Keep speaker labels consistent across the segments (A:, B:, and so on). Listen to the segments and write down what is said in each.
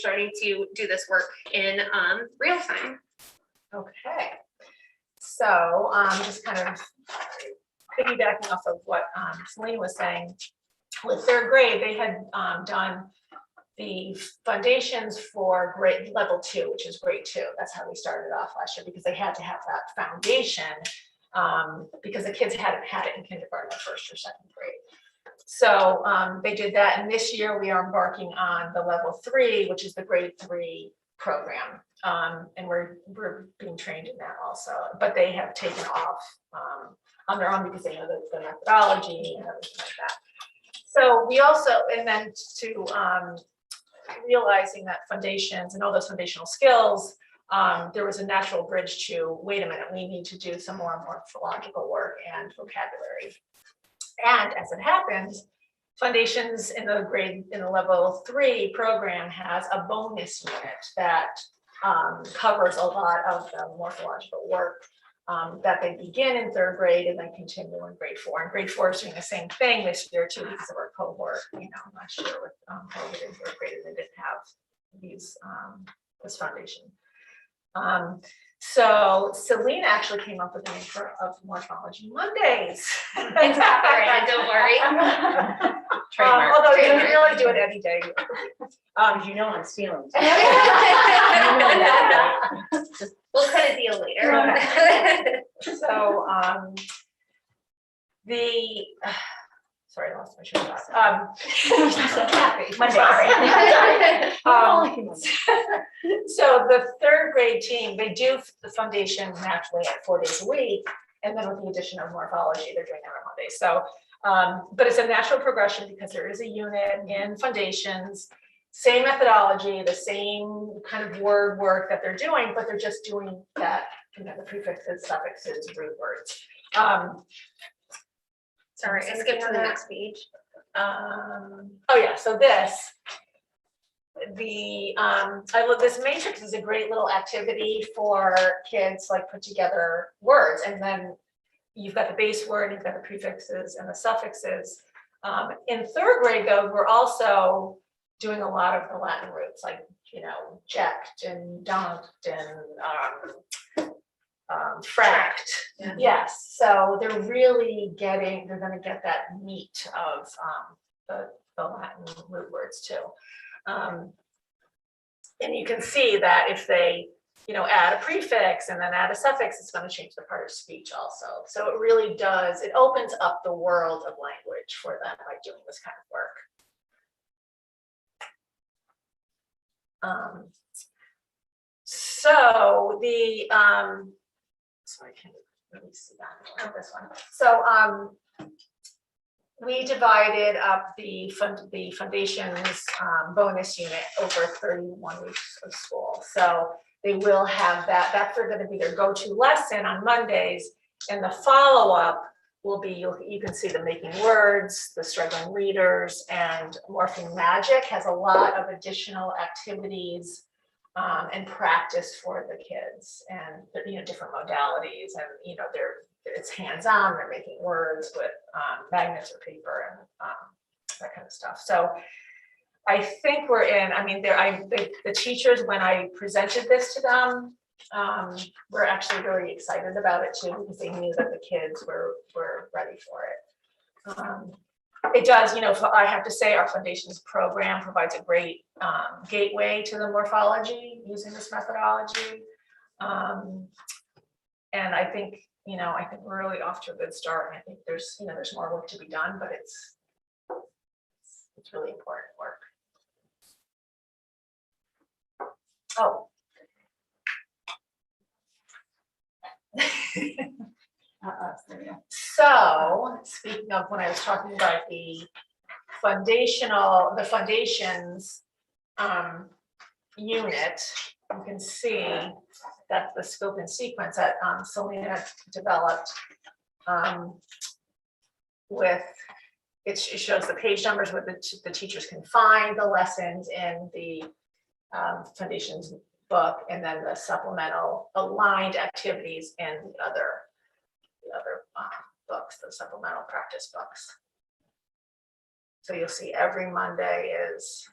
A: starting to do this work in real time.
B: Okay. So just kind of piggybacking off of what Selena was saying, with third grade, they had done the foundations for grade level 2, which is grade 2. That's how we started off last year, because they had to have that foundation because the kids hadn't had it in kindergarten or first or second grade. So they did that, and this year we are embarking on the level 3, which is the grade 3 program, and we're being trained in that also. But they have taken off on their own because they know the methodology and everything like that. So we also, and then to realizing that foundations and all those foundational skills, there was a natural bridge to, wait a minute, we need to do some more morphological work and vocabulary. And as it happens, foundations in the level 3 program has a bonus unit that covers a lot of the morphological work that they begin in third grade and then continue in grade 4. And grade 4 is doing the same thing this year too, because of our cohort. Last year with COVID in third grade, they didn't have this foundation. So Selena actually came up with the name of Morphology Mondays.
A: It's copyrighted, don't worry.
B: Although you can really do it any day.
C: You know I'm stealing.
A: We'll cut a deal later.
B: So sorry, I lost my train of thought. I'm so happy. So the third grade team, they do the foundation naturally at 4 days a week, and then with the addition of morphology, they're doing that on Mondays. So, but it's a natural progression because there is a unit in foundations, same methodology, the same kind of word work that they're doing, but they're just doing that, the prefixes, suffixes, root words.
A: Sorry, I skipped to the next page.
B: Oh yeah, so this, I love this matrix is a great little activity for kids, like put together words, and then you've got the base word, you've got the prefixes and the suffixes. In third grade though, we're also doing a lot of the Latin roots, like, ject and dunked and fract.
C: Yeah.
B: Yes, so they're really they're going to get that meat of the Latin root words too. And you can see that if they, add a prefix and then add a suffix, it's going to change the part of speech also. So it really does, it opens up the world of language for them by doing this kind of work. So the, sorry, I can't really see that on this one. So we divided up the foundations bonus unit over 31 weeks of school. So they will have that's going to be their go-to lesson on Mondays, and the follow-up will be, you can see the making words, the struggling readers, and morphing magic has a lot of additional activities and practice for the kids, and different modalities, and it's hands-on. They're making words with magnets or paper and that kind of stuff. So I think we're in. I mean, the teachers, when I presented this to them, were actually really excited about it too, because they knew that the kids were ready for it. It does, I have to say, our foundations program provides a great gateway to the morphology using this methodology. And I think, we're really off to a good start. And I think there's more work to be done, but it's really important work. Oh. So speaking of when I was talking about the foundations unit, you can see that the scope and sequence that Selena developed with it shows the page numbers where the teachers can find the lessons in the foundations book, and then the supplemental aligned activities in the other books, the supplemental practice books. So you'll see every Monday is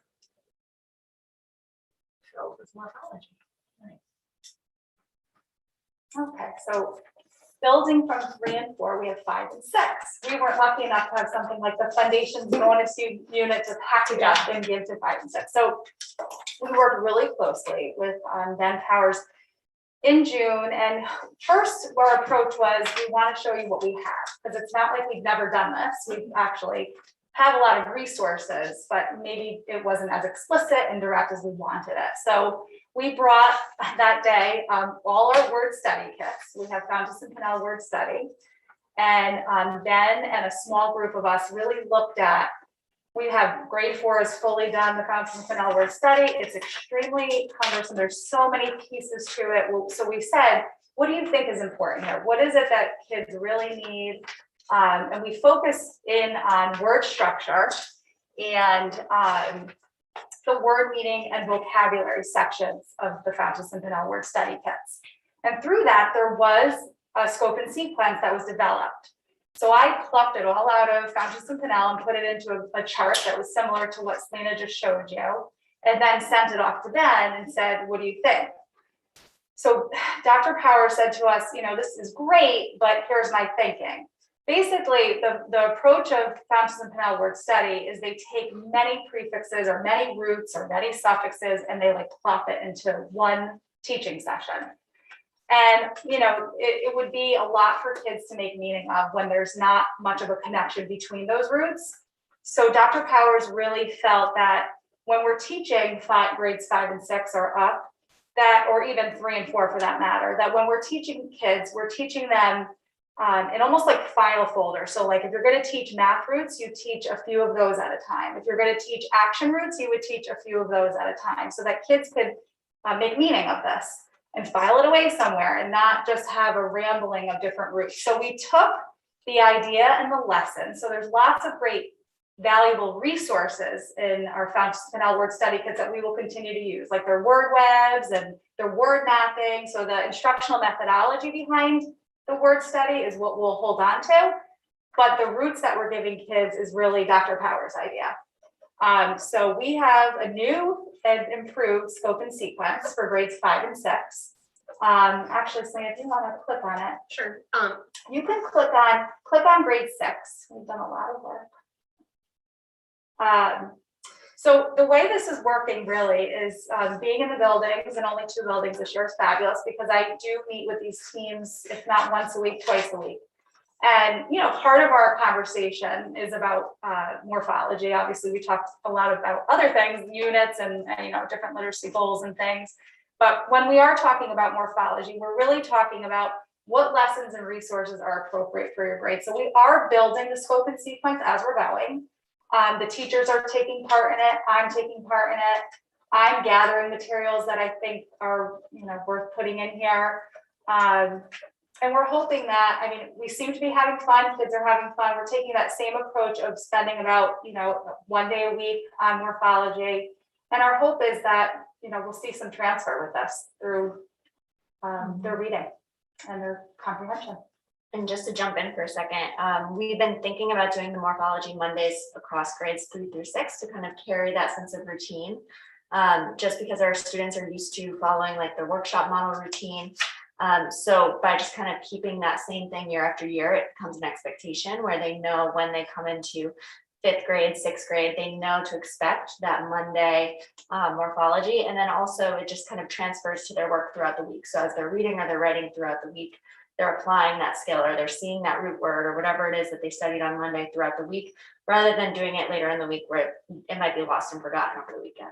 B: filled with morphology.
D: Okay, so building from 3 and 4, we have 5 and 6. We weren't lucky enough to have something like the foundations bonus unit to package up and give to 5 and 6. So we worked really closely with Ben Powers in June, and first our approach was we want to show you what we have, because it's not like we've never done this. We actually have a lot of resources, but maybe it wasn't as explicit and direct as we wanted it. So we brought that day all our word study kits. We have Fountas and Pinnell word study, and Ben and a small group of us really looked at. We have grade 4 is fully done, the Fountas and Pinnell word study. It's extremely cumbersome. There's so many pieces to it. So we said, what do you think is important here? What is it that kids really need? And we focus in on word structure and the word meaning and vocabulary sections of the Fountas and Pinnell word study kits. And through that, there was a scope and sequence that was developed. So I plucked it all out of Fountas and Pinnell and put it into a chart that was similar to what Selena just showed you, and then sent it off to Ben and said, what do you think? So Dr. Power said to us, this is great, but here's my thinking. Basically, the approach of Fountas and Pinnell word study is they take many prefixes or many roots or many suffixes and they plop it into one teaching session. And, it would be a lot for kids to make meaning of when there's not much of a connection between those roots. So Dr. Powers really felt that when we're teaching grades 5 and 6 are up, or even 3 and 4 for that matter, that when we're teaching kids, we're teaching them in almost like file folder. So if you're going to teach math roots, you teach a few of those at a time. If you're going to teach action roots, you would teach a few of those at a time so that kids could make meaning of this and file it away somewhere and not just have a rambling of different roots. So we took the idea and the lesson. So there's lots of great valuable resources in our Fountas and Pinnell word study kits that we will continue to use, like their word webs and their word mapping. So the instructional methodology behind the word study is what we'll hold on to, but the roots that we're giving kids is really Dr. Power's idea. So we have a new and improved scope and sequence for grades 5 and 6. Actually, Selena, if you want to click on it,
A: Sure.
D: you can click on grade 6. We've done a lot of work. So the way this is working really is being in the buildings, and only 2 buildings this year is fabulous because I do meet with these teams, if not once a week, twice a week. And, part of our conversation is about morphology. Obviously, we talked a lot about other things, units and different literacy goals and things. But when we are talking about morphology, we're really talking about what lessons and resources are appropriate for your grade. So we are building the scope and sequence as we're going. The teachers are taking part in it. I'm taking part in it. I'm gathering materials that I think are worth putting in here. And we're hoping that, we seem to be having fun. Kids are having fun. We're taking that same approach of spending about, 1 day a week on morphology. And our hope is that, we'll see some transfer with us through their reading and their comprehension.
E: And just to jump in for a second, we've been thinking about doing the Morphology Mondays across grades 3 through 6 to kind of carry that sense of routine, just because our students are used to following their workshop model routine. So by just kind of keeping that same thing year after year, it becomes an expectation where they know when they come into 5th grade, 6th grade, they know to expect that Monday morphology. And then also it just kind of transfers to their work throughout the week. So as they're reading or they're writing throughout the week, they're applying that skill or they're seeing that root word or whatever it is that they studied on Monday throughout the week, rather than doing it later in the week where it might be lost and forgotten over the weekend.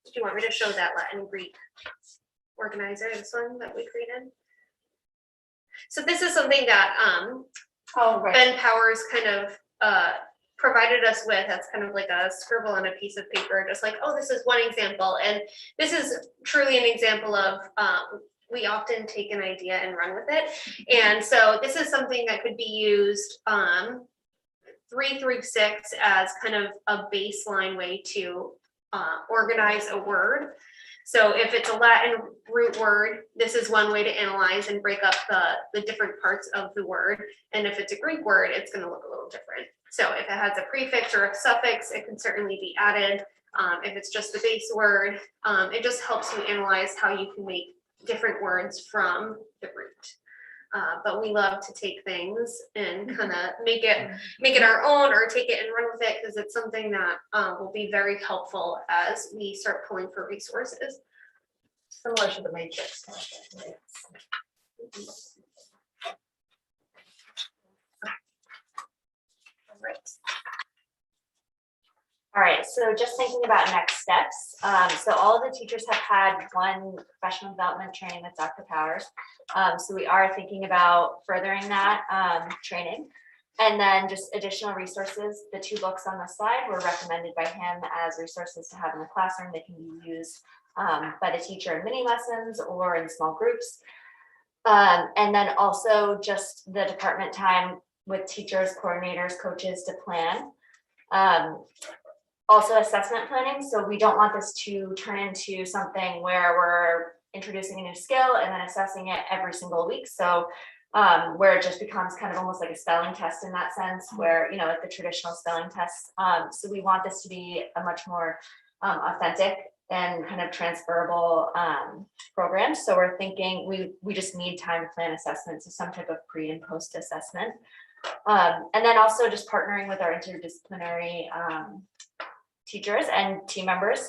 A: Do you want me to show that Latin and Greek organizer, this one that we created? So this is something that Ben Powers kind of provided us with. That's kind of like a scribble on a piece of paper, just this is one example. And this is truly an example of we often take an idea and run with it. And so this is something that could be used 3 through 6 as kind of a baseline way to organize a word. So if it's a Latin root word, this is one way to analyze and break up the different parts of the word. And if it's a Greek word, it's going to look a little different. So if it has a prefix or a suffix, it can certainly be added. if it's just the base word, it just helps you analyze how you can make different words from the root. But we love to take things and kind of make it our own, or take it and run with it, because it's something that will be very helpful as we start pulling for resources.
B: Similar to the matrix.
E: All right, so just thinking about next steps. So all of the teachers have had one professional development training with Dr. Powers. So we are thinking about furthering that training. And then just additional resources. The 2 books on the slide were recommended by him as resources to have in the classroom. They can be used by the teacher in mini lessons or in small groups. And then also just the department time with teachers, coordinators, coaches to plan. Also assessment planning. So we don't want this to turn into something where we're introducing a new skill and then assessing it every single week. So where it just becomes kind of almost like a spelling test in that sense, where, you know, like the traditional spelling tests. So we want this to be a much more authentic and kind of transferable program. So we're thinking we just need time to plan assessments, so some type of pre and post assessment. And then also just partnering with our interdisciplinary teachers and team members,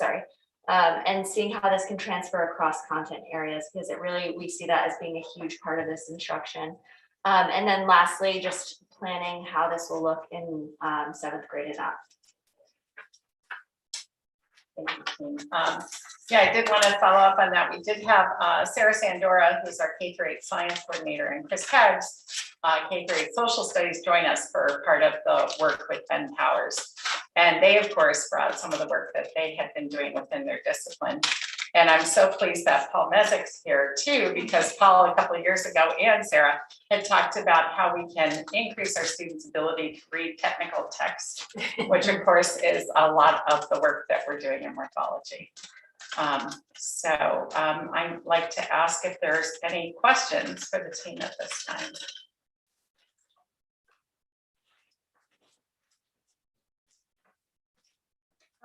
E: and seeing how this can transfer across content areas, because it really, we see that as being a huge part of this instruction. And then lastly, just planning how this will look in 7th grade and up.
B: Yeah, I did want to follow up on that. We did have Sarah Sandora, who's our K-8 science coordinator, and Chris Keggs, K-8 social studies, join us for part of the work with Ben Powers. And they, of course, brought some of the work that they had been doing within their discipline. And I'm so pleased that Paul Mezek's here too, because Paul, a couple of years ago, and Sarah had talked about how we can increase our students' ability to read technical text, which of course is a lot of the work that we're doing in morphology. I'd like to ask if there's any questions for the team at this time.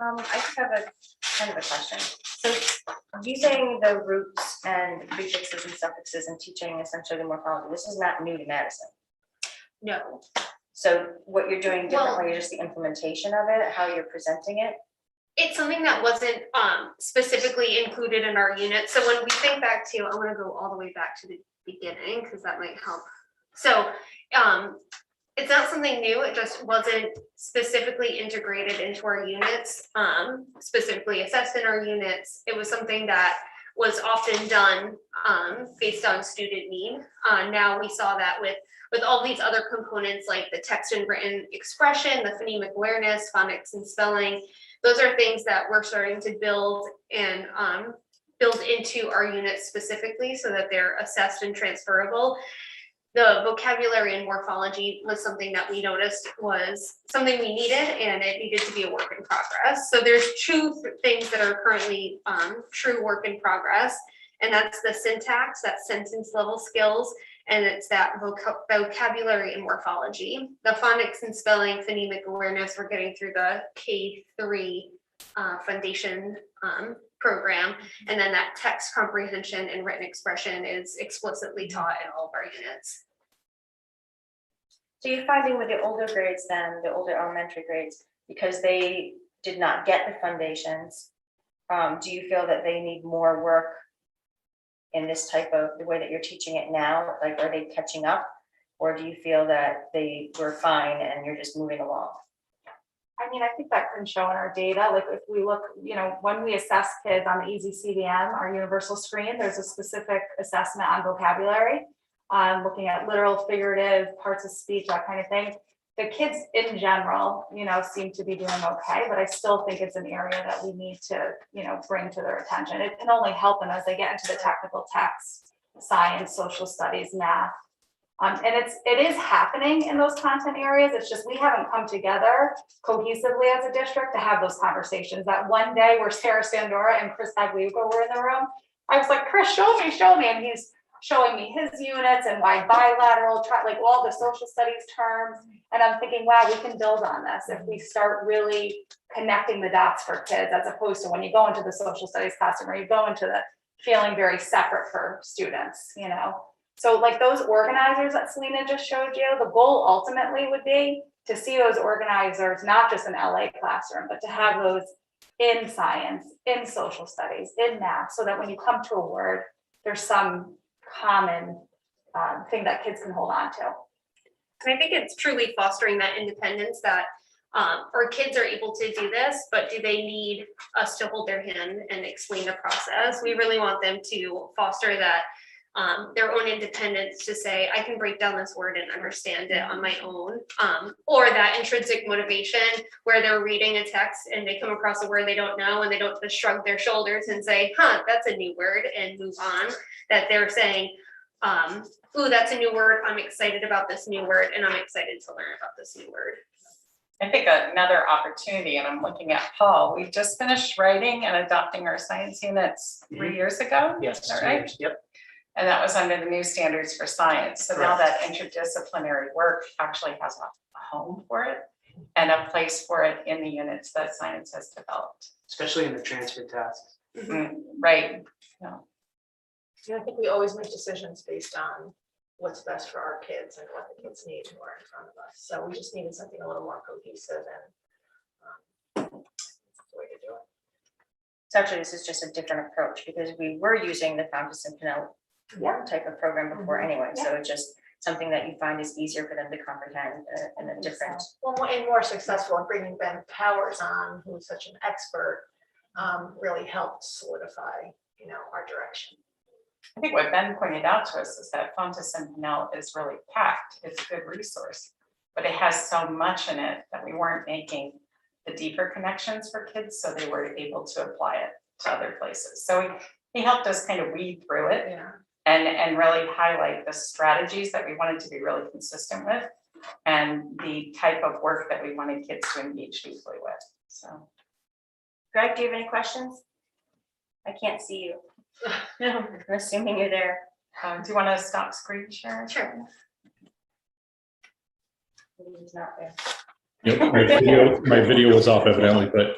C: I just have a kind of a question. So using the roots and prefixes and suffixes and teaching essentially the morphology, this is not new to Madison.
A: No.
C: So what you're doing differently is just the implementation of it, how you're presenting it.
A: It's something that wasn't specifically included in our unit. So when we think back to, I want to go all the way back to the beginning because that might help. So it's not something new, it just wasn't specifically integrated into our units, specifically assessed in our units. It was something that was often done based on student need. Now we saw that with all these other components like the text and written expression, the phonemic awareness, phonics and spelling. Those are things that we're starting to build and build into our units specifically so that they're assessed and transferable. The vocabulary and morphology was something that we noticed was something we needed, and it needed to be a work in progress. So there's 2 things that are currently true work in progress, and that's the syntax, that sentence level skills, and it's that vocabulary and morphology. The phonics and spelling, phonemic awareness, we're getting through the K3 foundation program, and then that text comprehension and written expression is explicitly taught in all of our units.
C: So you're finding with the older grades then, the older elementary grades, because they did not get the foundations, do you feel that they need more work in this type of, the way that you're teaching it now? Like, are they catching up? Or do you feel that they were fine and you're just moving along?
D: I mean, I think that can show in our data. Like if we look, you know, when we assess kids on the Easy CDM, our universal screen, there's a specific assessment on vocabulary, looking at literal, figurative, parts of speech, that kind of thing. The kids in general, you know, seem to be doing okay, but I still think it's an area that we need to, you know, bring to their attention. It can only help them as they get into the technical text, science, social studies, math. And it is happening in those content areas. It's just we haven't come together cohesively as a district to have those conversations. That one day where Sarah Sandora and Chris Tagliuco were in the room, I was like, Chris, show me. And he's showing me his units and why bilateral, like all the social studies terms. And I'm thinking, wow, we can build on this if we start really connecting the dots for kids, as opposed to when you go into the social studies classroom or you go into the feeling very separate for students, you know? So like those organizers that Selena just showed you, the goal ultimately would be to see those organizers, not just in LA classroom, but to have those in science, in social studies, in math, so that when you come to a word, there's some common thing that kids can hold on to.
A: And I think it's truly fostering that independence that our kids are able to do this, but do they need us to hold their hand and explain the process? We really want them to foster that their own independence to say, I can break down this word and understand it on my own. Or that intrinsic motivation where they're reading a text and they come across a word they don't know and they don't just shrug their shoulders and say, that's a new word and move on. That they're saying, ooh, that's a new word. I'm excited about this new word and I'm excited to learn about this new word.
F: I think another opportunity, and I'm looking at Paul, we just finished writing and adopting our science units 3 years ago.
G: Yes,
F: Is that
G: 2
F: right?
G: years. Yep.
F: And that was under the new standards for science. So now that interdisciplinary work actually has a home for it and a place for it in the units that science has developed.
G: Especially in the transfer tasks.
F: Right. Yeah.
B: Yeah, I think we always make decisions based on what's best for our kids and what the kids need who are in front of us. So we just needed something a little more cohesive and that's the way to do it.
C: So actually, this is just a different approach because we were using the Fountas and Pinnell type of program before anyway. So it's just something that you find is easier for them to comprehend in a different.
B: Well, and more successful in bringing Ben Powers on, who's such an expert, really helped solidify, you know, our direction.
F: I think what Ben pointed out to us is that Fountas and Pinnell is really packed. It's a good resource, but it has so much in it that we weren't making the deeper connections for kids, so they were able to apply it to other places. So he helped us kind of weed through it.
B: Yeah.
F: And really highlight the strategies that we wanted to be really consistent with and the type of work that we wanted kids to engage deeply with. So,
C: Greg, do you have any questions? I can't see you. I'm assuming you're there.
F: do you want to stop screen share?
A: Sure.
C: He's not there.
H: Yep, my video was off evidently, but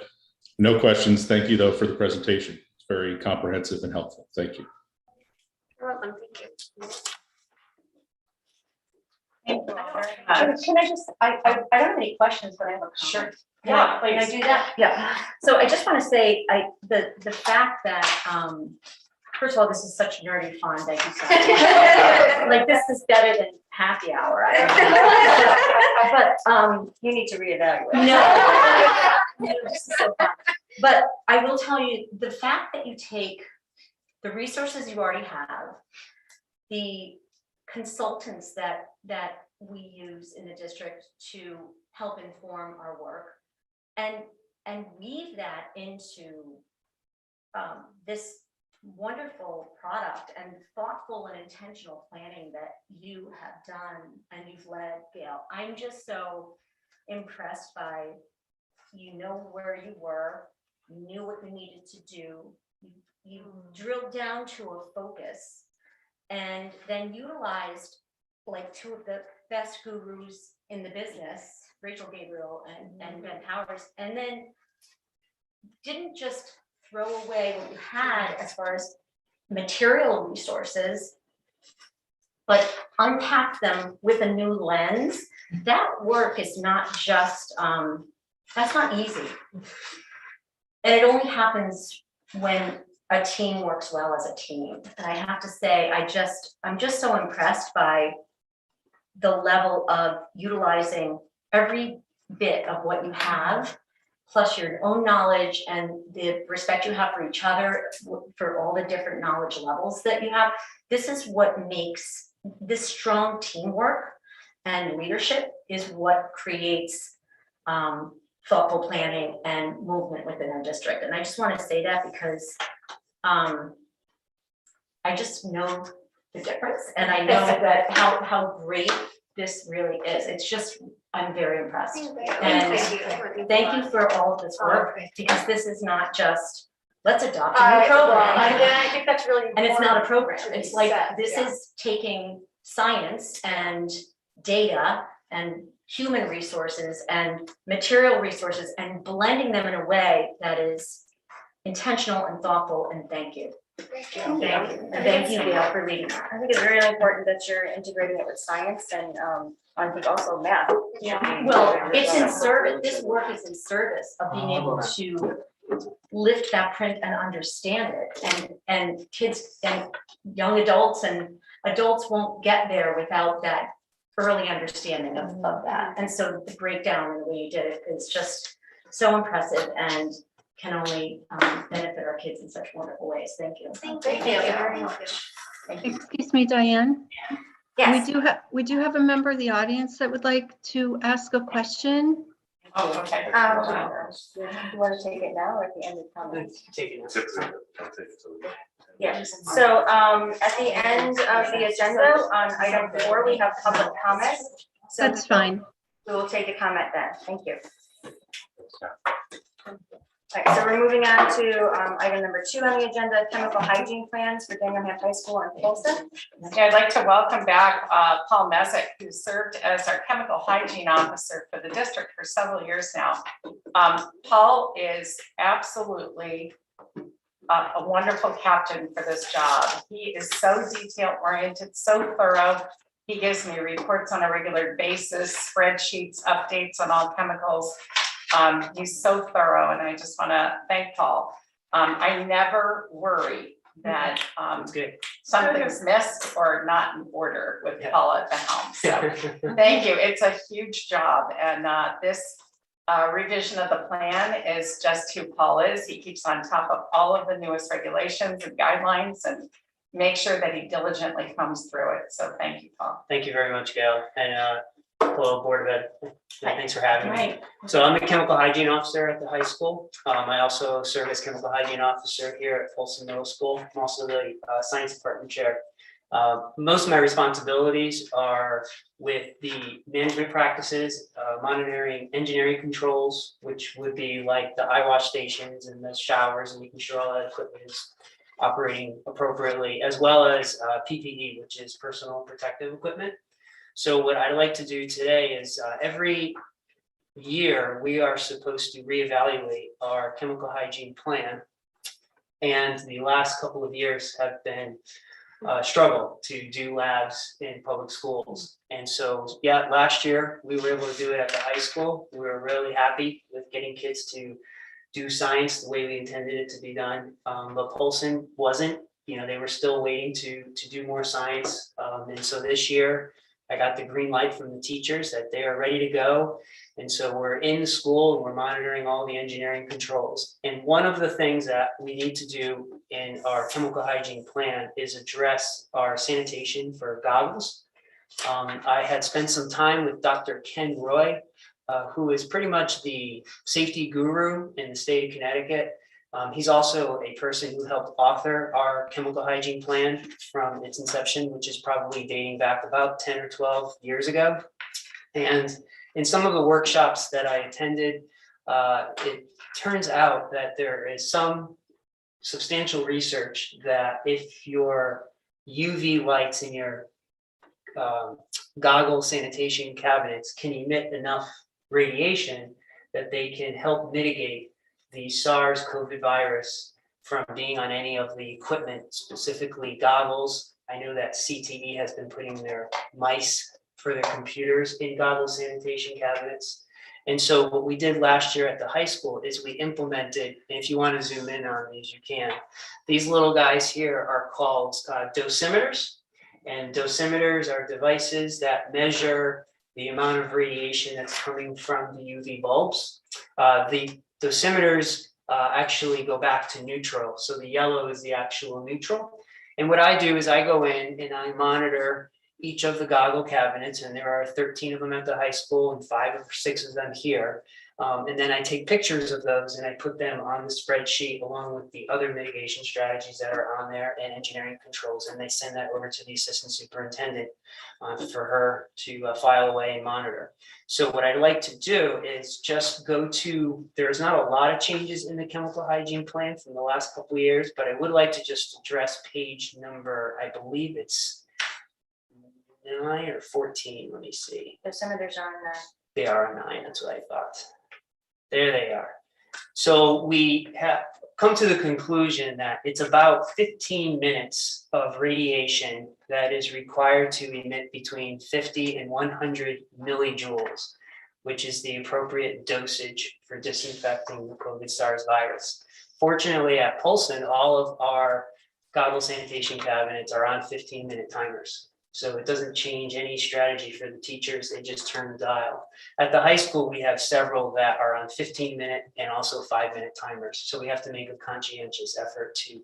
H: no questions. Thank you though for the presentation. It's very comprehensive and helpful. Thank you.
A: You're welcome, thank you.
F: Thank you all very much.
C: Can I just, I don't have any questions, but I have a
F: Sure.
C: comment.
F: Yeah,
C: Can I
F: please.
C: do that? Yeah. So I just want to say, the fact that, first of all, this is such nerdy fun. Thank you so much. Like, this is better than happy hour. But you need to reevaluate. No, this is so fun. But I will tell you, the fact that you take the resources you already have, the consultants that we use in the district to help inform our work, and weave that into this wonderful product and thoughtful and intentional planning that you have done and you've led, Gail. I'm just so impressed by, you know where you were, you knew what you needed to do, you drilled down to a focus and then utilized like two of the best gurus in the business, Rachel Gabriel and Ben Powers, and then didn't just throw away what you had as far as material resources, but unpack them with a new lens. That work is not just, that's not easy. And it only happens when a team works well as a team. And I have to say, I'm just so impressed by the level of utilizing every bit of what you have, plus your own knowledge and the respect you have for each other, for all the different knowledge levels that you have. This is what makes this strong teamwork and leadership is what creates thoughtful planning and movement within our district. And I just want to say that because I just know the difference, and I know that how great this really is. It's just, I'm very impressed. And thank you for all of this work, because this is not just
I: let's adopt a new program.
D: I think that's really important.
I: And it's not a program,
D: to be
I: it's like,
D: said,
I: this
D: yeah.
I: is taking science and data and human resources and material resources and blending them in a way that is intentional and thoughtful, and thank you.
C: Thank
I: you.
C: Thank you, Gail, for leading that. I think it's really important that you're integrating it with science and, I think also math.
I: Well, it's in service, this work is in service of being able to lift that print and understand it, and kids and young adults and adults won't get there without that early understanding of that. And so the breakdown and the way you did it is just so impressive and can only benefit our kids in such wonderful ways. Thank you.
A: Thank you very much.
J: Excuse me, Diane.
I: Yes.
J: We do have a member of the audience that would like to ask a question.
F: Oh, okay.
C: Do you want to take it now or at the end of comments? Yes, so at the end of the agenda, on item 4, we have public comment. So
J: That's fine.
C: we will take a comment then, thank you. All right, so we're moving on to item number 2 on the agenda, chemical hygiene plans for Dingham High School and Folsom.
F: Yeah, I'd like to welcome back Paul Mezek, who served as our chemical hygiene officer for the district for several years now. Paul is absolutely a wonderful captain for this job. He is so detail oriented, so thorough. He gives me reports on a regular basis, spreadsheets, updates on all chemicals. He's so thorough, and I just want to thank Paul. I never worry that something's missed or not in order with Paul at the helm. So thank you. It's a huge job, and this revision of the plan is just who Paul is. He keeps on top of all of the newest regulations and guidelines and make sure that he diligently comes through it. So thank you, Paul.
G: Thank you very much, Gail, and hello, Board of Ed. Thanks for having me.
I: Right.
G: So I'm the chemical hygiene officer at the high school. I also serve as chemical hygiene officer here at Folsom Middle School. I'm also the science department chair. Most of my responsibilities are with the management practices, monitoring engineering controls, which would be like the eye wash stations and the showers, and making sure all that equipment is operating appropriately, as well as PPE, which is personal protective equipment. So what I'd like to do today is every year we are supposed to reevaluate our chemical hygiene plan. And the last couple of years have been struggle to do labs in public schools. And so, yeah, last year we were able to do it at the high school. We were really happy with getting kids to do science the way we intended it to be done. But Folsom wasn't, they were still waiting to do more science. And so this year I got the green light from the teachers that they are ready to go. And so we're in the school and we're monitoring all the engineering controls. And one of the things that we need to do in our chemical hygiene plan is address our sanitation for goggles. I had spent some time with Dr. Ken Roy, who is pretty much the safety guru in the state of Connecticut. He's also a person who helped author our chemical hygiene plan from its inception, which is probably dating back about 10 or 12 years ago. And in some of the workshops that I attended, it turns out that there is some substantial research that if your UV lights in your goggle sanitation cabinets can emit enough radiation that they can help mitigate the SARS-CoV virus from being on any of the equipment, specifically goggles. I know that CTE has been putting their mice for their computers in goggle sanitation cabinets. And so what we did last year at the high school is we implemented, and if you want to zoom in on these, you can. These little guys here are called dosimeters. And dosimeters are devices that measure the amount of radiation that's coming from the UV bulbs. The dosimeters actually go back to neutral. So the yellow is the actual neutral. And what I do is I go in and I monitor each of the goggle cabinets, and there are 13 of them at the high school and 5 or 6 of them here. And then I take pictures of those and I put them on the spreadsheet along with the other mitigation strategies that are on there and engineering controls. And they send that over to the assistant superintendent for her to file away and monitor. So what I'd like to do is just go to, there's not a lot of changes in the chemical hygiene plan from the last couple of years, but I would like to just address page number, I believe it's 9 or 14, let me see.
C: Dosimeters are on that.
G: They are a 9, that's what I thought. There they are. So we have come to the conclusion that it's about 15 minutes of radiation that is required to emit between 50 and 100 millijoules, which is the appropriate dosage for disinfecting the COVID SARS virus. Fortunately, at Polson, all of our Goggle sanitation cabinets are on 15-minute timers. So it doesn't change any strategy for the teachers, they just turn the dial. At the high school, we have several that are on 15-minute and also 5-minute timers. So we have to make a conscientious effort to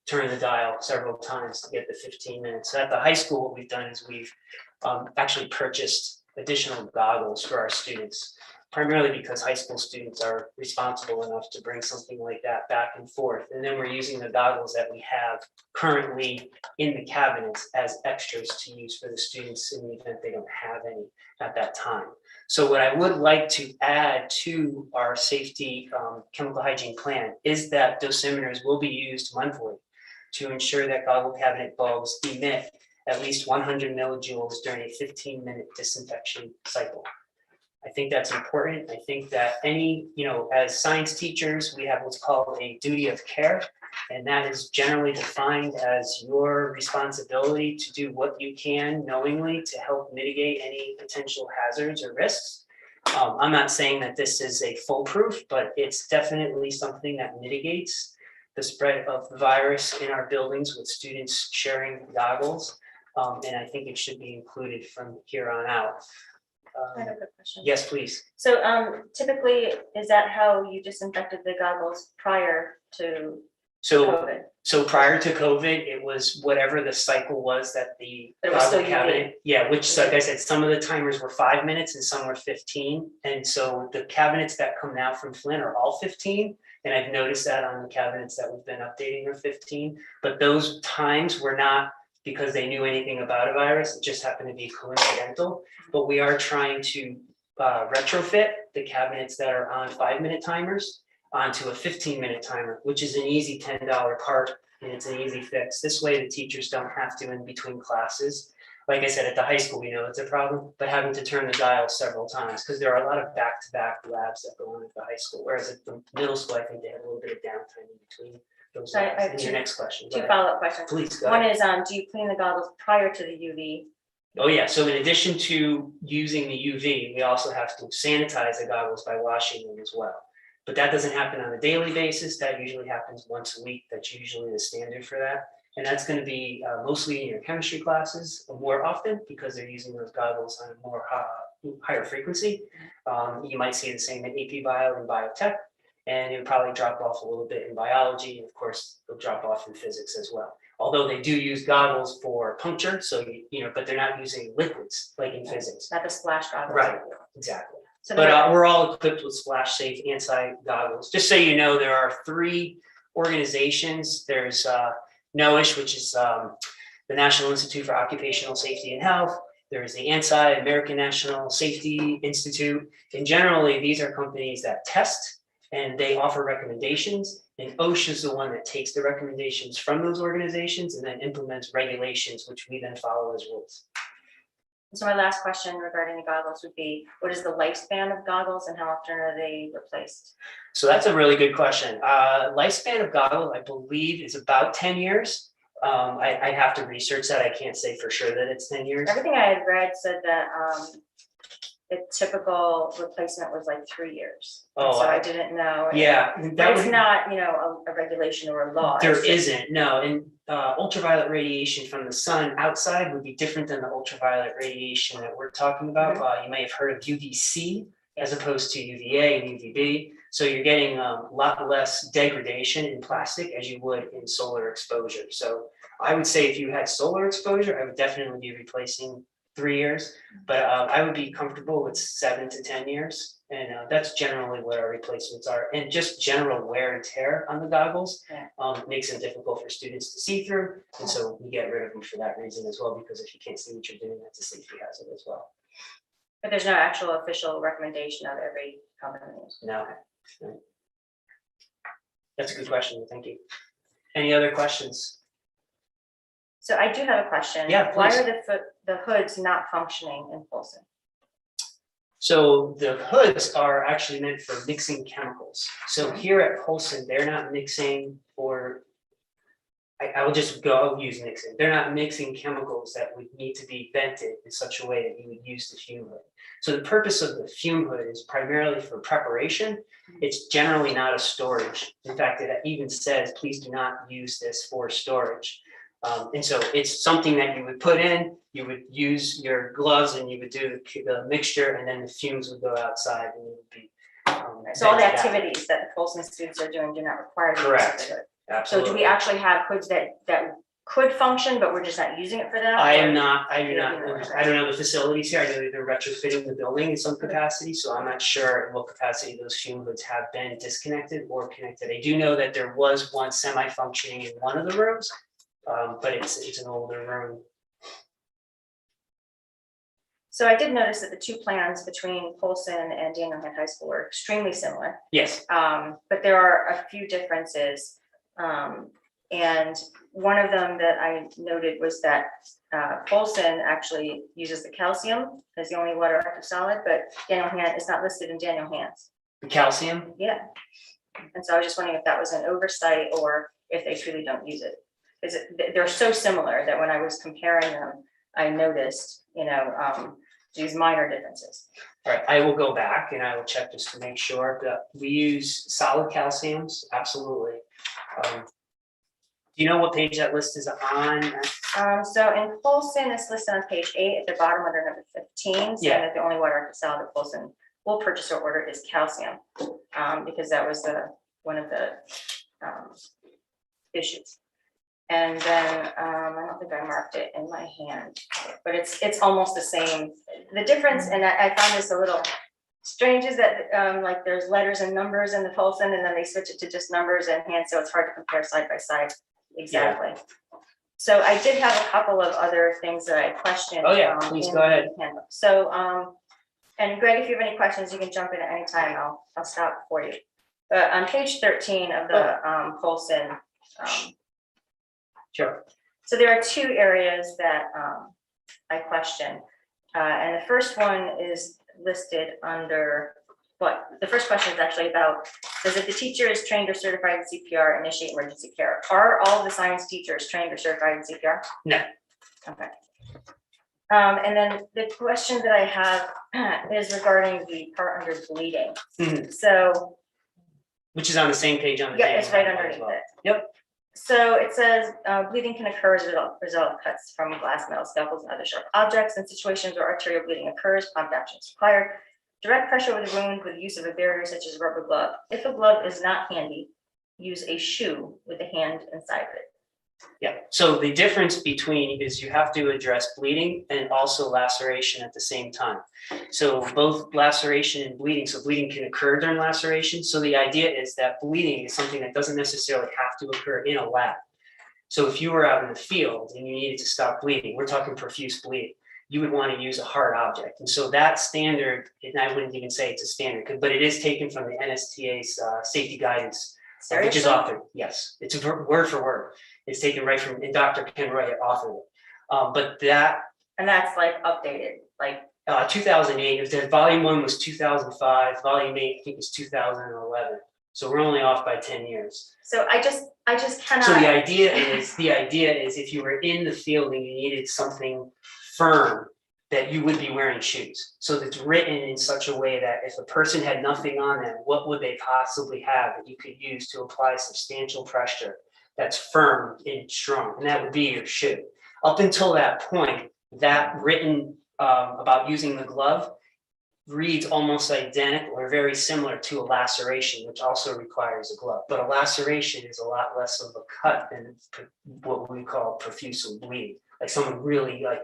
G: turn the dial several times to get the 15 minutes. So at the high school, what we've done is we've actually purchased additional goggles for our students, primarily because high school students are responsible enough to bring something like that back and forth. And then we're using the goggles that we have currently in the cabinets as extras to use for the students in the event they don't have any at that time. So what I would like to add to our safety chemical hygiene plan is that dosimeters will be used monthly to ensure that goggle cabinet bulbs emit at least 100 millijoules during a 15-minute disinfection cycle. I think that's important. I think that as science teachers, we have what's called a duty of care, and that is generally defined as your responsibility to do what you can knowingly to help mitigate any potential hazards or risks. I'm not saying that this is a foolproof, but it's definitely something that mitigates the spread of the virus in our buildings with students sharing goggles. And I think it should be included from here on out.
C: I have a good question.
G: Yes, please.
C: So typically, is that how you disinfected the goggles prior to COVID?
G: So prior to COVID, it was whatever the cycle was that the
C: But it was still
G: goggle cabinet, which, like I said, some of the timers were 5 minutes and some were 15. And so the cabinets that come now from Flint are all 15. And I've noticed that on the cabinets that we've been updating are 15. But those times were not because they knew anything about a virus, it just happened to be coincidental. But we are trying to retrofit the cabinets that are on 5-minute timers onto a 15-minute timer, which is an easy $10 part, and it's an easy fix. This way the teachers don't have to in between classes. Like I said, at the high school, we know it's a problem, but having to turn the dial several times, because there are a lot of back-to-back labs that go on at the high school, whereas at the middle school, I think they have a little bit of downtime in between.
C: So I have
G: And your next question.
C: two follow-up questions.
G: Please go
C: One
G: ahead.
C: is, do you clean the goggles prior to the UV?
G: Oh yeah, so in addition to using the UV, we also have to sanitize the goggles by washing them as well. But that doesn't happen on a daily basis. That usually happens once a week. That's usually the standard for that. And that's going to be mostly in your chemistry classes more often because they're using those goggles on a more higher frequency. You might see the same in AP Bio and Biotech. And it would probably drop off a little bit in biology, and of course, they'll drop off in physics as well. Although they do use goggles for puncture, so but they're not using liquids like in physics.
C: Not the splash goggles.
G: Right, exactly.
C: So
G: But we're all equipped with splash safe anti-goggles. Just so you know, there are 3 organizations. There's NOISH, which is the National Institute for Occupational Safety and Health. There is the ANSI, American National Safety Institute. And generally, these are companies that test and they offer recommendations, and OSHA is the one that takes the recommendations from those organizations and then implements regulations, which we then follow as rules.
C: So my last question regarding the goggles would be, what is the lifespan of goggles and how often are they replaced?
G: So that's a really good question. Lifespan of goggles, I believe, is about 10 years. I have to research that. I can't say for sure that it's 10 years.
C: Everything I had read said that the typical replacement was like 3 years.
G: Oh,
C: so I didn't know.
G: Yeah,
C: But it's not, a regulation or a law.
G: There
C: It's just-
G: isn't, no, and ultraviolet radiation from the sun outside would be different than the ultraviolet radiation that we're talking about. You may have heard of UVC as opposed to UVA and UVB. So you're getting a lot less degradation in plastic as you would in solar exposure. So I would say if you had solar exposure, I would definitely be replacing 3 years, but I would be comfortable with 7 to 10 years. And that's generally what our replacements are, and just general wear and tear on the goggles
C: Yeah.
G: makes it difficult for students to see through, and so we get rid of them for that reason as well, because if you can't see what you're doing, that's a safety hazard as well.
C: But there's no actual official recommendation of every company.
G: No. That's a good question, thank you. Any other questions?
C: So I do have a question.
G: Yeah,
C: Why
G: please.
C: are the hoods not functioning in Polson?
G: So the hoods are actually meant for mixing chemicals. So here at Polson, they're not mixing, or I will just go use mixing. They're not mixing chemicals that would need to be vented in such a way that you would use the fume hood. So the purpose of the fume hood is primarily for preparation. It's generally not a storage. In fact, it even says, please do not use this for storage. And so it's something that you would put in, you would use your gloves and you would do the mixture, and then the fumes would go outside and it would be.
C: So all the
G: vented out.
C: activities that the Polson students are doing do not require the use of
G: Correct.
C: the hood. So
G: Absolutely.
C: do we actually have hoods that could function, but we're just not using it for that?
G: I
C: or-
G: do not, I
C: Yeah,
G: don't know the facilities here. I know that they're retrofitting the building in some capacity, so I'm not sure what capacity those fume hoods have been disconnected or connected. I do know that there was one semi-functioning in one of the rooms, but it's an older room.
C: So I did notice that the two plans between Polson and Daniel Hand High School are extremely similar.
G: Yes,
C: But there are a few differences. And one of them that I noted was that Polson actually uses the calcium as the only water active solid, but Daniel Hand is not listed in Daniel Hand's.
G: the calcium.
C: Yeah. And so I was just wondering if that was an oversight or if they truly don't use it. They're so similar that when I was comparing them, I noticed, these minor differences.
G: All right, I will go back and I will check just to make sure that we use solid calciums, absolutely. Do you know what page that list is on?
C: So in Polson, it's listed on page 8 at the bottom under number 15, saying
G: Yeah.
C: that the only water active solid that Polson will purchase or order is calcium, because that was one of the issues. And then I don't think I marked it in my hand, but it's almost the same. The difference, and I found this a little strange, is that like there's letters and numbers in the Polson, and then they switch it to just numbers and hand, so it's hard to compare side by side exactly. So I did have a couple of other things that I questioned.
G: Oh, yeah, please
C: in
G: go ahead.
C: the handbook. So and Greg, if you have any questions, you can jump in at any time. I'll stop for you. But on page 13 of the Polson.
G: Sure.
C: So there are two areas that I question. And the first one is listed under the first question is actually about, does if the teacher is trained or certified in CPR, initiate emergency care? Are all the science teachers trained or certified in CPR?
G: No.
C: Okay. And then the question that I have is regarding the part under bleeding.
G: Mhm.
C: So
G: Which is on the same page on the.
C: yeah, it's right
G: table as
C: underneath
G: well.
C: it.
G: Yep.
C: So it says bleeding can occur as a result of cuts from glass, metal, scalpels, and other sharp objects. In situations where arterial bleeding occurs, prompt action is required. Direct pressure over the wound with the use of a barrier such as a rubber glove. If a glove is not handy, use a shoe with the hand inside of it.
G: Yeah, so the difference between is you have to address bleeding and also laceration at the same time. So both laceration and bleeding, so bleeding can occur during laceration. So the idea is that bleeding is something that doesn't necessarily have to occur in a lab. So if you were out in the field and you needed to stop bleeding, we're talking profuse bleeding, you would want to use a hard object. And so that standard, and I wouldn't even say it's a standard, but it is taken from the NSTA's safety guidance, which is
C: Seriously?
G: authored. Yes, it's word for word. It's taken right from, and Dr. Ken Roy authored it. But that.
C: And that's like updated, like.
G: 2008, if the volume 1 was 2005, volume 8, I think is 2011. So we're only off by 10 years.
C: So I just cannot.
G: So the idea is if you were in the field and you needed something firm, that you would be wearing shoes. So it's written in such a way that if a person had nothing on them, what would they possibly have that you could use to apply substantial pressure that's firm and strong? And that would be your shoe. Up until that point, that written about using the glove reads almost identical or very similar to a laceration, which also requires a glove. But a laceration is a lot less of a cut than what we call profuse bleeding. Like someone really like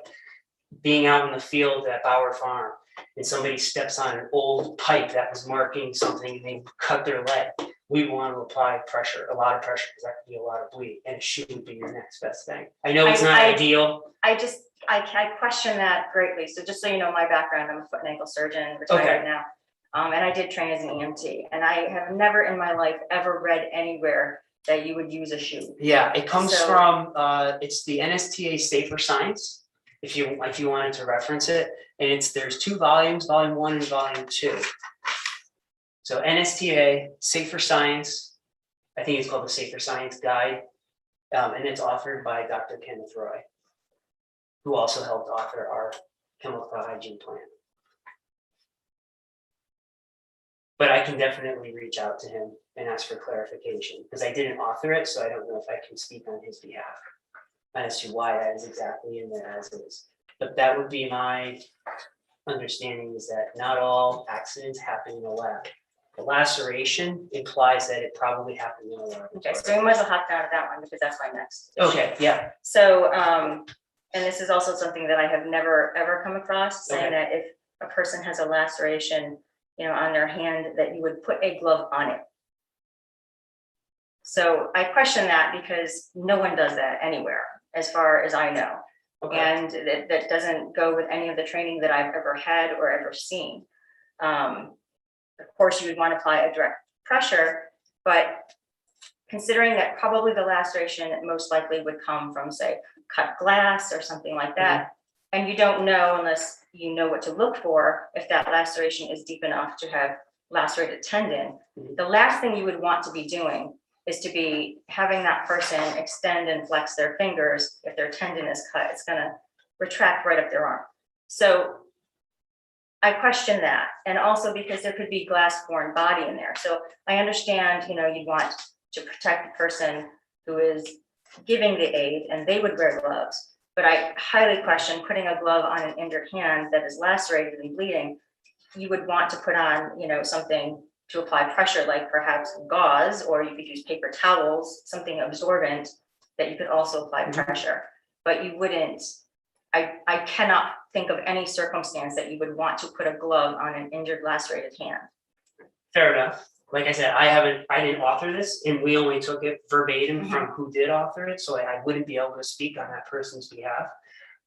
G: being out in the field at Bauer Farm and somebody steps on an old pipe that was marking something and they cut their leg, we want to apply pressure, a lot of pressure, because that could be a lot of bleed, and a shoe would be your next best thing. I know it's not ideal.
C: I question that greatly. So just so you know, my background, I'm a foot and ankle surgeon, retired now. And I did train as an EMT, and I have never in my life ever read anywhere that you would use a shoe.
G: Yeah, it comes
C: So-
G: from, it's the NSTA Safer Science, if you wanted to reference it, and there's 2 volumes, volume 1 and volume 2. So NSTA Safer Science, I think it's called the Safer Science Guide, and it's authored by Dr. Kenneth Roy, who also helped author our chemical hygiene plan. But I can definitely reach out to him and ask for clarification, because I didn't author it, so I don't know if I can speak on his behalf as to why that is exactly in there as is. But that would be my understanding, is that not all accidents happen in the lab. The laceration implies that it probably happened in a lab.
C: Okay, so we might as well hop down to that one because that's my next issue.
G: Okay, yeah,
C: So, and this is also something that I have never, ever come across, saying
G: Okay.
C: that if a person has a laceration, you know, on their hand, that you would put a glove on it. So I question that because no one does that anywhere, as far as I know.
G: okay.
C: And that doesn't go with any of the training that I've ever had or ever seen. Of course, you would want to apply a direct pressure, but considering that probably the laceration most likely would come from, say, cut glass or something like that, and you don't know unless you know what to look for, if that laceration is deep enough to have lacerated tendon. The last thing you would want to be doing is to be having that person extend and flex their fingers. If their tendon is cut, it's gonna retract right up their arm. So I question that. And also because there could be glass foreign body in there. So I understand, you know, you'd want to protect the person who is giving the aid, and they would wear gloves. But I highly question putting a glove on an injured hand that is lacerated and bleeding. You would want to put on, you know, something to apply pressure, like perhaps gauze, or you could use paper towels, something absorbent that you could also apply pressure. But you wouldn't, I cannot think of any circumstance that you would want to put a glove on an injured, lacerated hand.
G: Fair enough. Like I said, I didn't author this, and we only took it verbatim from who did author it, so I wouldn't be able to speak on that person's behalf.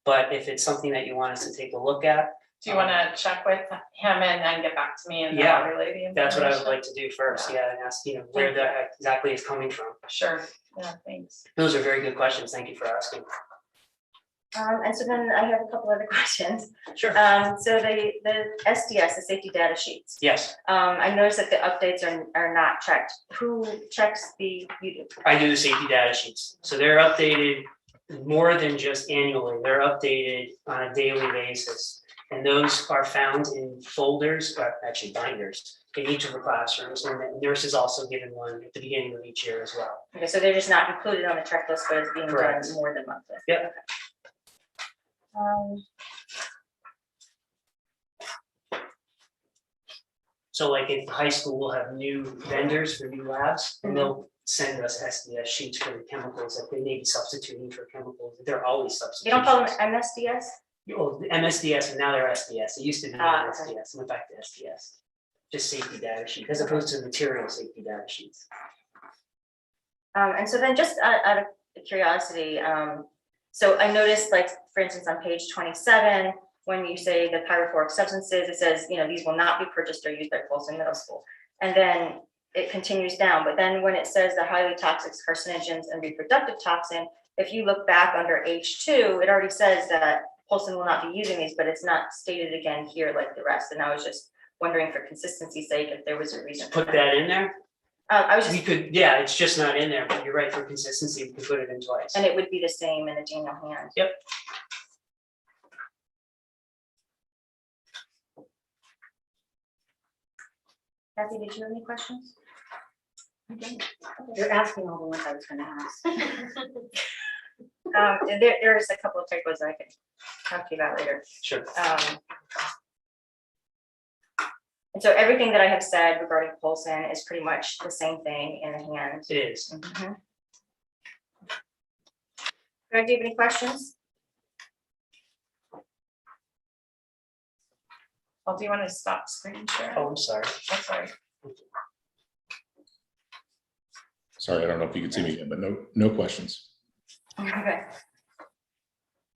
G: But if it's something that you want us to take a look at.
F: Do you want to check with him and then get back to me and then
G: Yeah,
F: I'll relay the information?
G: That's what I would like to do first, yeah, and ask, you know, where that exactly is coming from.
F: Sure, yeah, thanks.
G: Those are very good questions. Thank you for asking.
C: And so then I have a couple other questions.
G: Sure.
C: So the SDS, the safety data sheets.
G: Yes,
C: I noticed that the updates are not checked. Who checks you do?
G: I do the safety data sheets. So they're updated more than just annually. They're updated on a daily basis. And those are found in folders, actually binders, in each of the classrooms. And the nurse is also given one at the beginning of each year as well.
C: Okay, so they're just not included on the checklist, but it's being done
G: Correct.
C: more than monthly.
G: Yep. So like if the high school will have new vendors for new labs, and they'll send us SDS sheets for the chemicals that they may be substituting for chemicals. They're always
C: You
G: substituting.
C: don't call them MSDS?
G: Oh, the MSDS, and now they're SDS. It used to be
C: Ah,
G: MSDS, went back to SDS. Just safety data sheet, as opposed to material safety data sheets.
C: And so then just out of curiosity, so I noticed, like, for instance, on page 27, when you say the pyrophoric substances, it says, you know, these will not be purchased or used by Folsom Middle School. And then it continues down, but then when it says the highly toxic carcinogens and reproductive toxin, if you look back under H2, it already says that Folsom will not be using these, but it's not stated again here like the rest. And I was just wondering, for consistency's sake, if there was a reason. for
G: Put that in there.
C: I was
G: We
C: just,
G: could, yeah, it's just not in there, but you're right, for consistency, we could put it in twice.
C: and it would be the same in the Daniel hand.
G: Yep.
C: Kathy, did you have any questions?
I: You're asking all the ones I was gonna ask.
C: There's a couple of typos I can talk to you about later.
G: Sure.
C: And so everything that I have said regarding Polson is pretty much the same thing in the hand.
G: It is.
C: Mhm. Greg, do you have any questions?
F: Well, do you want to stop screen share?
G: Oh, I'm sorry.
F: That's all right.
H: Sorry, I don't know if you can see me yet, but no questions.
C: Okay.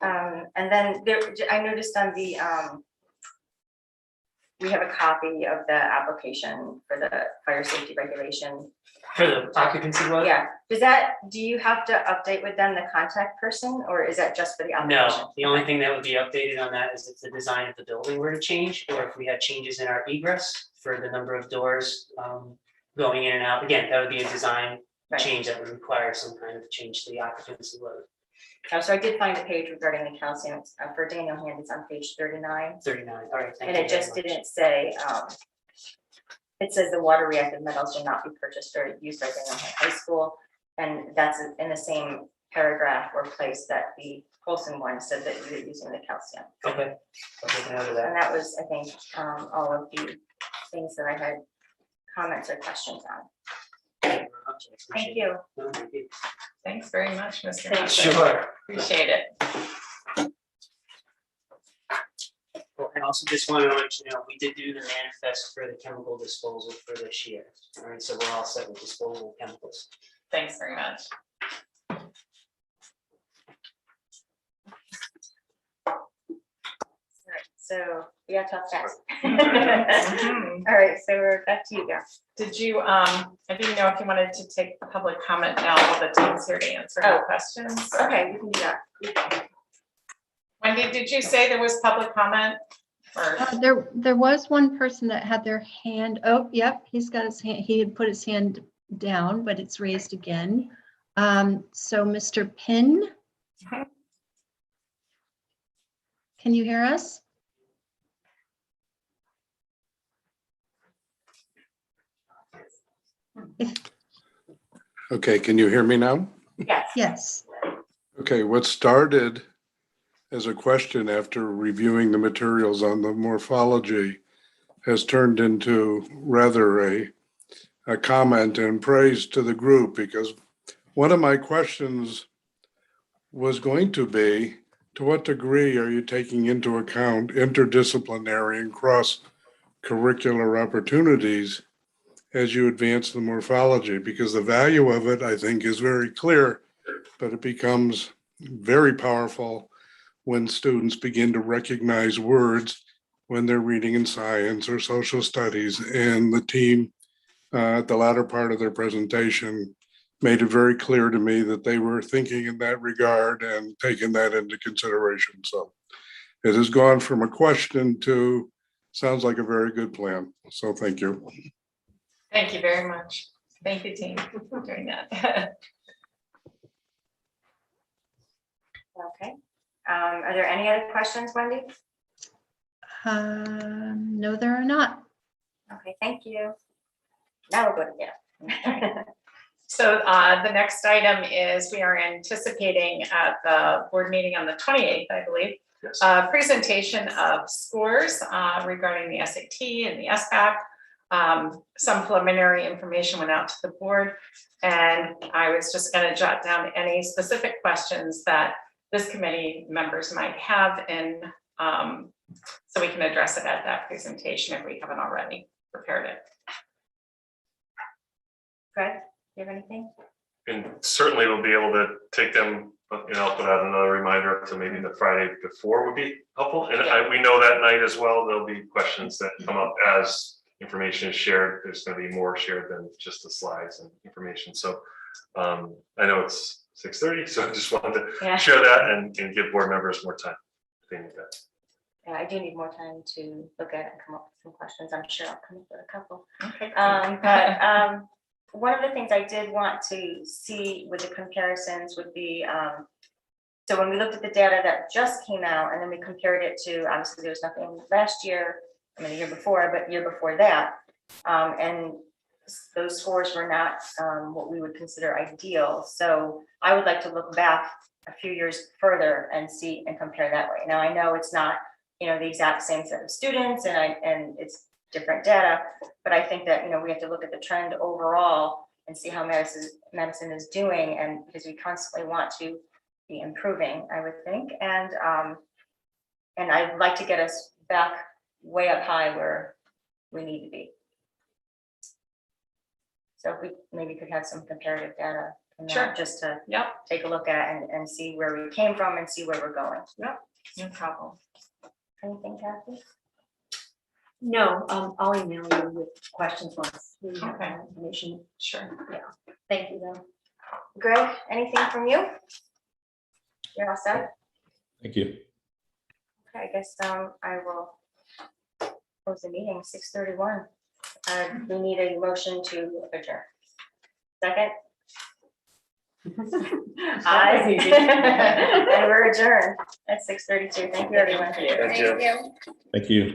C: And then there, I noticed on the, we have a copy of the application for the fire safety regulation.
G: For the occupancy one?
C: Yeah, do you have to update with them the contact person, or is that just for the application?
G: No, the only thing that would be updated on that is if the design of the building were to change, or if we had changes in our egress for the number of doors going in and out. Again, that would be a design
C: Right.
G: change that would require some kind of change to the occupancy load.
C: So I did find a page regarding the calcium, it's, for Daniel Hand, it's on page 39.
G: 39, all right, thank
C: And
G: you
C: it
G: very
C: just
G: much.
C: didn't say, it says the water reactive metals will not be purchased or used by Daniel Hand High School. And that's in the same paragraph or place that the Colson one said that you're using the calcium.
G: Okay, I'll take note of that.
C: And that was, I think, all of the things that I had comments or questions on. Thank you.
G: No, thank you.
F: Thanks very much, Mr.
C: Thank
F: Hudson.
G: Sure.
F: Appreciate it.
G: Well, and also just wanted to let you know, we did do the manifest for the chemical disposal for this year. All right, so we're all set with disposal of chemicals.
F: Thanks very much.
C: All right, so we got to talk fast.
F: Mhm.
C: All right, so we're back to you guys.
F: Did you, I didn't know if you wanted to take public comment now while the team's here to answer any questions.
C: Okay, we can do that.
F: Wendy, did you say there was public comment? Or,
J: There was one person that had their hand, oh, yep, he's got his hand, he had put his hand down, but it's raised again. So Mr. Pinn? Can you hear us?
K: Okay, can you hear me now?
C: Yes.
J: Yes.
K: Okay, what started as a question after reviewing the materials on the morphology has turned into rather a comment and praise to the group, because one of my questions was going to be, to what degree are you taking into account interdisciplinary and cross-curricular opportunities as you advance the morphology? Because the value of it, I think, is very clear, but it becomes very powerful when students begin to recognize words when they're reading in science or social studies. And the team at the latter part of their presentation made it very clear to me that they were thinking in that regard and taking that into consideration. So it has gone from a question to, sounds like a very good plan. So thank you.
F: thank you very much. Thank you, team, for doing that.
C: Okay. Are there any other questions, Wendy?
J: No, there are not.
C: Okay, thank you. Now we'll go to
F: So the next item is we are anticipating at the board meeting on the 28th, I believe, presentation of scores regarding the SAT and the SBAC. Some preliminary information went out to the board, and I was just going to jot down any specific questions that this committee members might have, and so we can address it at that presentation if we haven't already prepared it.
C: Greg, do you have anything?
L: And certainly we'll be able to take them, I'll put out another reminder to maybe the Friday before would be helpful. And we know that night as well, there'll be questions that come up as information is shared. There's going to be more shared than just the slides and information. So I know it's 6:30, so I just wanted to share that and give board members more time if they need that.
C: Yeah, I do need more time to look at it and come up with some questions. I'm sure I'll come up with a couple.
F: Okay.
C: But one of the things I did want to see with the comparisons would be, so when we looked at the data that just came out and then we compared it to, obviously there was nothing last year, I mean the year before, but year before that, and those scores were not what we would consider ideal. So I would like to look back a few years further and see and compare that way. Now I know it's not, the exact same set of students and it's different data, but I think that, we have to look at the trend overall and see how medicine is doing, and because we constantly want to be improving, I would think. And I'd like to get us back way up high where we need to be. So if we maybe could have some comparative data from
B: Sure.
C: that, just to
B: Yep.
C: take a look at and see where we came from and see where we're going.
B: No problem.
C: Anything, Kathy?
I: No, I'll email you with questions once we have
B: Okay.
I: that information.
B: Sure.
C: Thank you, though. Greg, anything from you? You're all set?
H: Thank you.
C: Okay, I guess I will close the meeting, 6:31. We need a motion to adjourn. Second?
I: That was easy.
C: And we're adjourned at 6:32. Thank you, everyone.
L: Thank you.
H: Thank you.